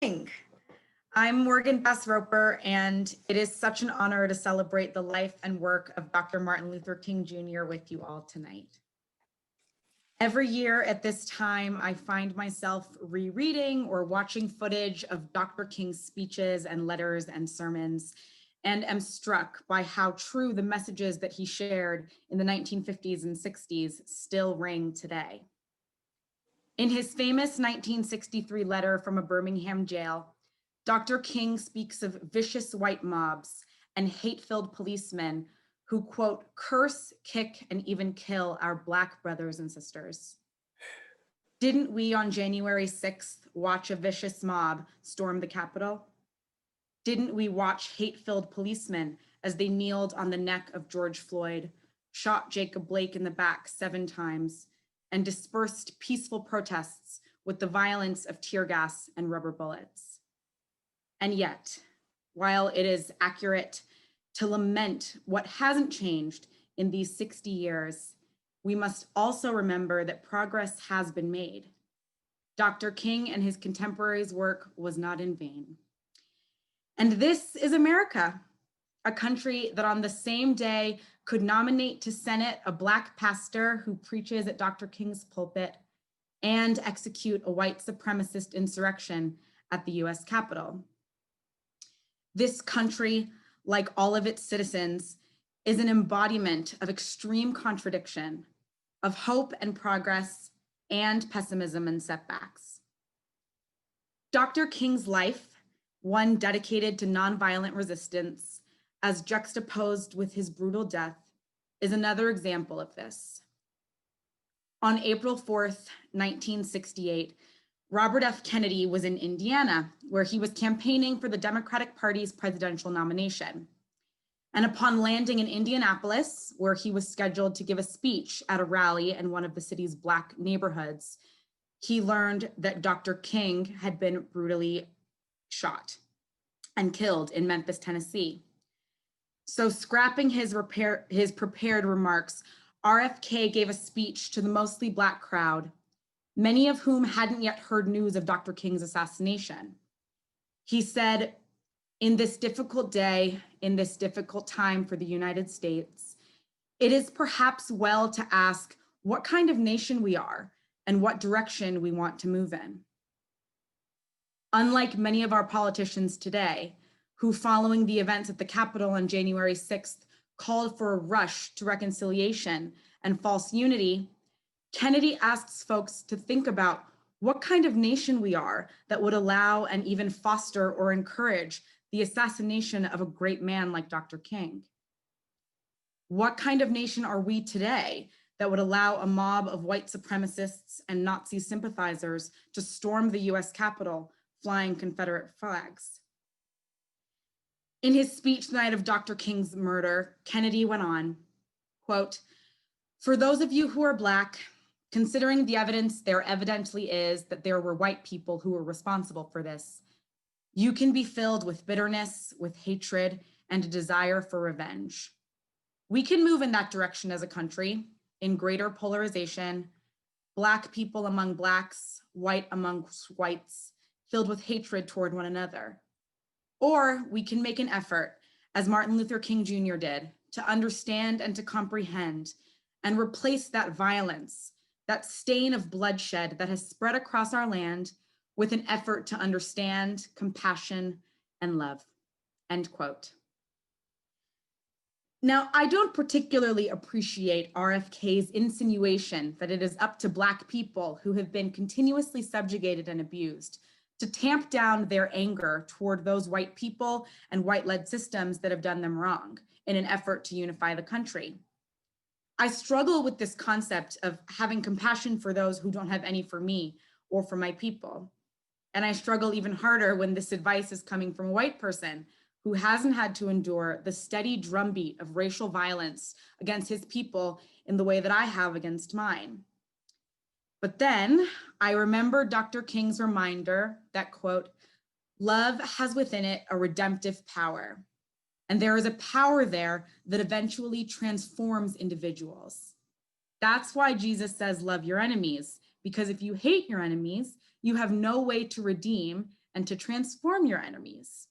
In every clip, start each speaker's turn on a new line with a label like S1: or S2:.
S1: Morning. I'm Morgan Bass-Roper, and it is such an honor to celebrate the life and work of Dr. Martin Luther King Jr. with you all tonight. Every year at this time, I find myself rereading or watching footage of Dr. King's speeches and letters and sermons, and am struck by how true the messages that he shared in the 1950s and 60s still ring today. In his famous 1963 letter from a Birmingham jail, Dr. King speaks of vicious white mobs and hate-filled policemen who, quote, curse, kick, and even kill our Black brothers and sisters. Didn't we on January 6th watch a vicious mob storm the Capitol? Didn't we watch hate-filled policemen as they kneeled on the neck of George Floyd, shot Jacob Blake in the back 7 times, and dispersed peaceful protests with the violence of tear gas and rubber bullets? And yet, while it is accurate to lament what hasn't changed in these 60 years, we must also remember that progress has been made. Dr. King and his contemporaries' work was not in vain. And this is America, a country that on the same day could nominate to Senate a Black pastor who preaches at Dr. King's pulpit and execute a white supremacist insurrection at the US Capitol. This country, like all of its citizens, is an embodiment of extreme contradiction, of hope and progress, and pessimism and setbacks. Dr. King's life, one dedicated to nonviolent resistance, as juxtaposed with his brutal death, is another example of this. On April 4th, 1968, Robert F. Kennedy was in Indiana, where he was campaigning for the Democratic Party's presidential nomination. And upon landing in Indianapolis, where he was scheduled to give a speech at a rally in one of the city's Black neighborhoods, he learned that Dr. King had been brutally shot and killed in Memphis, Tennessee. So scrapping his prepared remarks, RFK gave a speech to the mostly Black crowd, many of whom hadn't yet heard news of Dr. King's assassination. He said, "In this difficult day, in this difficult time for the United States, it is perhaps well to ask what kind of nation we are and what direction we want to move in." Unlike many of our politicians today, who following the events at the Capitol on January 6th called for a rush to reconciliation and false unity, Kennedy asks folks to think about what kind of nation we are that would allow and even foster or encourage the assassination of a great man like Dr. King. What kind of nation are we today that would allow a mob of white supremacists and Nazi sympathizers to storm the US Capitol flying Confederate flags? In his speech the night of Dr. King's murder, Kennedy went on, quote, "For those of you who are Black, considering the evidence there evidently is that there were white people who were responsible for this, you can be filled with bitterness, with hatred, and a desire for revenge. We can move in that direction as a country, in greater polarization, Black people among Blacks, white amongst whites, filled with hatred toward one another. Or we can make an effort, as Martin Luther King Jr. did, to understand and to comprehend and replace that violence, that stain of bloodshed that has spread across our land with an effort to understand, compassion, and love," end quote. Now, I don't particularly appreciate RFK's insinuation that it is up to Black people who have been continuously subjugated and abused to tamp down their anger toward those white people and white-led systems that have done them wrong in an effort to unify the country. I struggle with this concept of having compassion for those who don't have any for me or for my people. And I struggle even harder when this advice is coming from a white person who hasn't had to endure the steady drumbeat of racial violence against his people in the way that I have against mine. But then I remember Dr. King's reminder that, quote, "Love has within it a redemptive power, and there is a power there that eventually transforms individuals. That's why Jesus says, love your enemies, because if you hate your enemies, you have no way to redeem and to transform your enemies.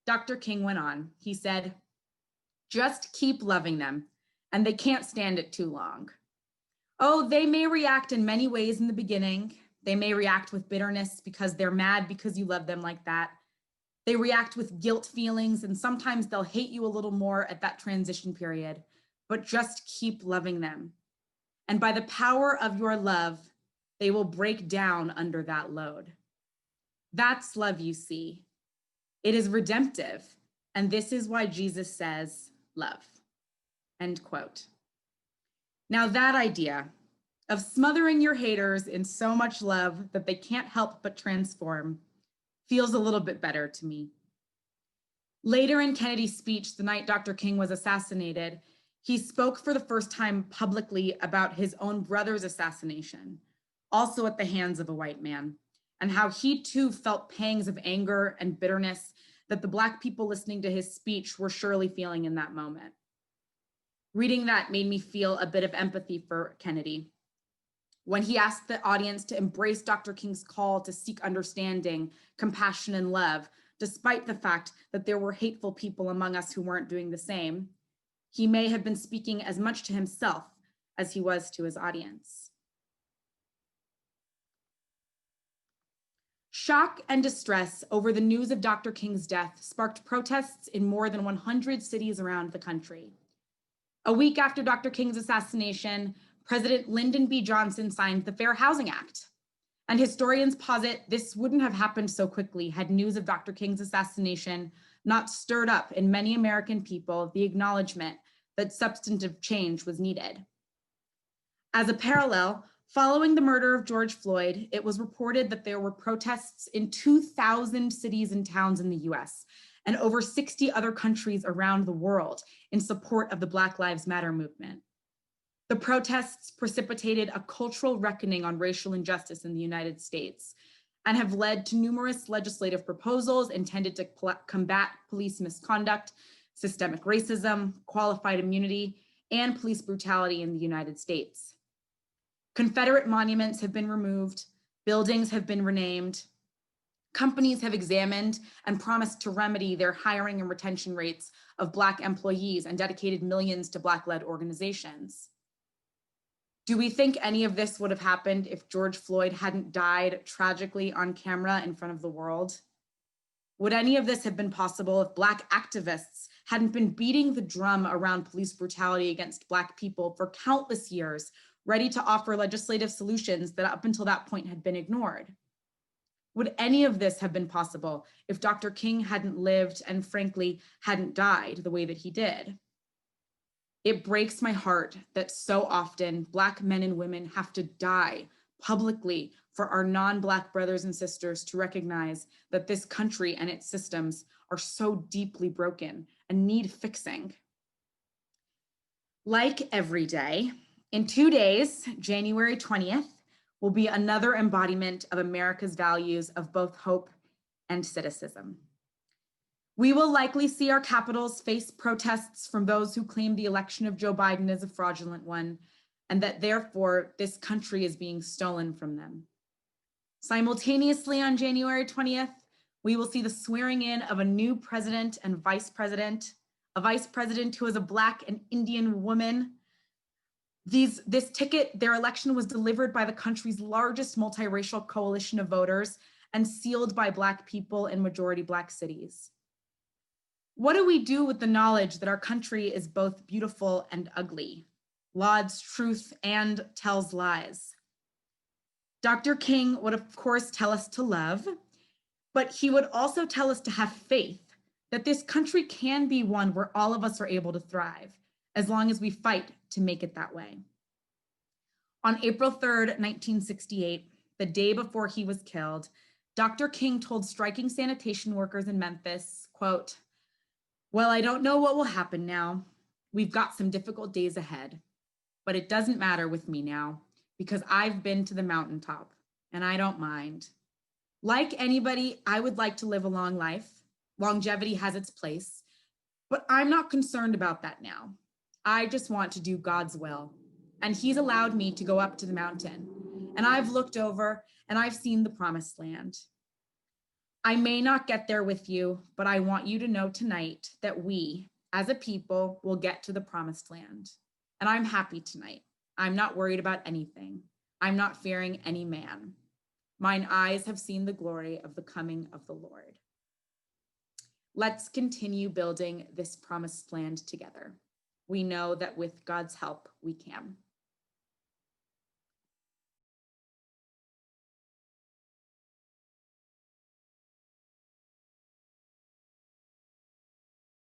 S1: Dr. King went on. He said, just keep loving them, and they can't stand it too long. Oh, they may react in many ways in the beginning. They may react with bitterness because they're mad because you love them like that. They react with guilt feelings, and sometimes they'll hate you a little more at that transition period, but just keep loving them. And by the power of your love, they will break down under that load. That's love, you see. It is redemptive, and this is why Jesus says, love, end quote. Now that idea of smothering your haters in so much love that they can't help but transform feels a little bit better to me. Later in Kennedy's speech, the night Dr. King was assassinated, he spoke for the first time publicly about his own brother's assassination, also at the hands of a white man, and how he too felt pangs of anger and bitterness that the Black people listening to his speech were surely feeling in that moment. Reading that made me feel a bit of empathy for Kennedy. When he asked the audience to embrace Dr. King's call to seek understanding, compassion, and love, despite the fact that there were hateful people among us who weren't doing the same, he may have been speaking as much to himself as he was to his audience. Shock and distress over the news of Dr. King's death sparked protests in more than 100 cities around the country. A week after Dr. King's assassination, President Lyndon B. Johnson signed the Fair Housing Act. And historians posit this wouldn't have happened so quickly had news of Dr. King's assassination not stirred up in many American people the acknowledgement that substantive change was needed. As a parallel, following the murder of George Floyd, it was reported that there were protests in 2,000 cities and towns in the US and over 60 other countries around the world in support of the Black Lives Matter movement. The protests precipitated a cultural reckoning on racial injustice in the United States and have led to numerous legislative proposals intended to combat police misconduct, systemic racism, qualified immunity, and police brutality in the United States. Confederate monuments have been removed, buildings have been renamed, companies have examined and promised to remedy their hiring and retention rates of Black employees and dedicated millions to Black-led organizations. Do we think any of this would have happened if George Floyd hadn't died tragically on camera in front of the world? Would any of this have been possible if Black activists hadn't been beating the drum around police brutality against Black people for countless years, ready to offer legislative solutions that up until that point had been ignored? Would any of this have been possible if Dr. King hadn't lived and frankly hadn't died the way that he did? It breaks my heart that so often Black men and women have to die publicly for our non-Black brothers and sisters to recognize that this country and its systems are so deeply broken and need fixing. Like every day, in 2 days, January 20th, will be another embodiment of America's values of both hope and cynicism. We will likely see our capitals face protests from those who claim the election of Joe Biden is a fraudulent one, and that therefore this country is being stolen from them. Simultaneously on January 20th, we will see the swearing in of a new president and vice president, a vice president who is a Black and Indian woman. This ticket, their election was delivered by the country's largest multiracial coalition of voters and sealed by Black people in majority Black cities. What do we do with the knowledge that our country is both beautiful and ugly, lauds truth and tells lies? Dr. King would of course tell us to love, but he would also tell us to have faith that this country can be one where all of us are able to thrive, as long as we fight to make it that way. On April 3rd, 1968, the day before he was killed, Dr. King told striking sanitation workers in Memphis, quote, "Well, I don't know what will happen now. We've got some difficult days ahead, but it doesn't matter with me now because I've been to the mountaintop and I don't mind. Like anybody, I would like to live a long life. Longevity has its place, but I'm not concerned about that now. I just want to do God's will. And he's allowed me to go up to the mountain. And I've looked over and I've seen the promised land. I may not get there with you, but I want you to know tonight that we, as a people, will get to the promised land. And I'm happy tonight. I'm not worried about anything. I'm not fearing any man. Mine eyes have seen the glory of the coming of the Lord. Let's continue building this promised land together. We know that with God's help, we can.